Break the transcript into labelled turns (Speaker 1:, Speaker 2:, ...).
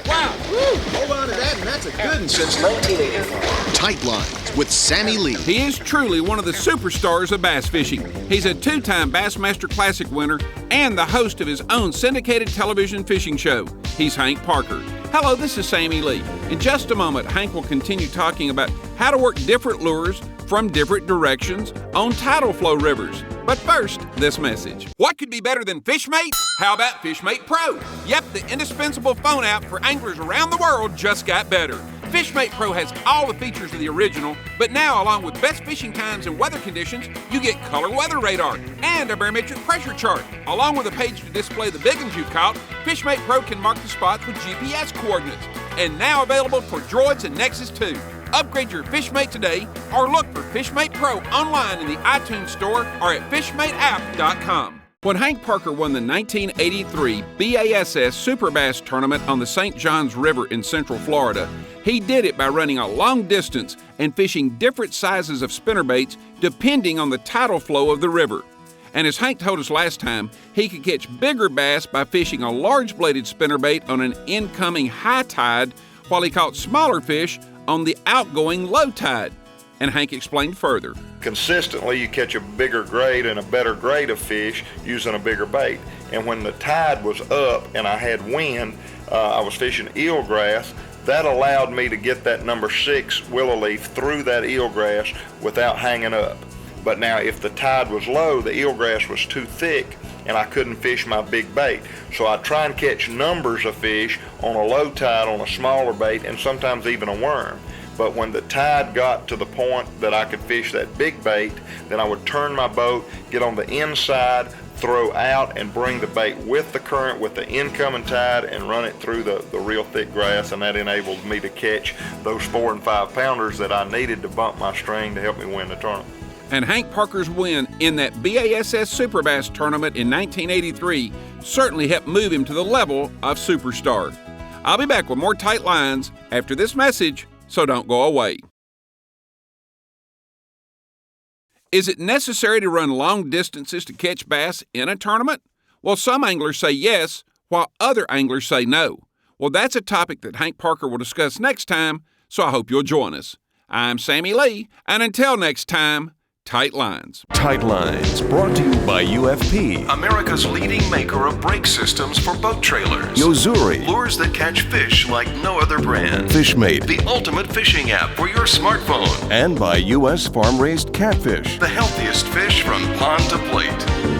Speaker 1: Wow! Woo. Hold on to that, and that's a good one.
Speaker 2: Since 1984.
Speaker 3: Tight Lines with Sammy Lee.
Speaker 4: He is truly one of the superstars of bass fishing. He's a two-time Bassmaster Classic winner and the host of his own syndicated television fishing show. He's Hank Parker. Hello, this is Sammy Lee. In just a moment, Hank will continue talking about how to work different lures from different directions on tidal flow rivers. But first, this message. What could be better than FishMate? How about FishMate Pro? Yep, the indispensable phone app for anglers around the world just got better. FishMate Pro has all the features of the original, but now, along with best fishing times and weather conditions, you get color weather radar and a barometric pressure chart. Along with a page to display the big ones you've caught, FishMate Pro can mark the spots with GPS coordinates. And now available for Droids and Nexus 2. Upgrade your FishMate today or look for FishMate Pro online in the iTunes Store or at fishmateapp.com. When Hank Parker won the 1983 BASS Super Bass Tournament on the St. Johns River in Central Florida, he did it by running a long distance and fishing different sizes of spinnerbaits depending on the tidal flow of the river. And as Hank told us last time, he could catch bigger bass by fishing a large-bladed spinnerbait on an incoming high tide while he caught smaller fish on the outgoing low tide. And Hank explained further.
Speaker 5: Consistently, you catch a bigger grade and a better grade of fish using a bigger bait. And when the tide was up and I had wind, I was fishing eelgrass. That allowed me to get that number 6 willow leaf through that eelgrass without hanging up. But now if the tide was low, the eelgrass was too thick and I couldn't fish my big bait. So I try and catch numbers of fish on a low tide on a smaller bait and sometimes even a worm. But when the tide got to the point that I could fish that big bait, then I would turn my boat, get on the inside, throw out and bring the bait with the current, with the incoming tide, and run it through the real thick grass, and that enabled me to catch those 4 and 5 pounders that I needed to bump my string to help me win the tournament.
Speaker 4: And Hank Parker's win in that BASS Super Bass Tournament in 1983 certainly helped move him to the level of superstar. I'll be back with more Tight Lines after this message, so don't go away. Is it necessary to run long distances to catch bass in a tournament? Well, some anglers say yes, while other anglers say no. Well, that's a topic that Hank Parker will discuss next time, so I hope you'll join us. I'm Sammy Lee, and until next time, Tight Lines.
Speaker 6: Tight Lines, brought to you by UFP, America's leading maker of brake systems for boat trailers. Yozuri, lures that catch fish like no other brand. FishMate, the ultimate fishing app for your smartphone. And by U.S. farm-raised catfish, the healthiest fish from pond to plate.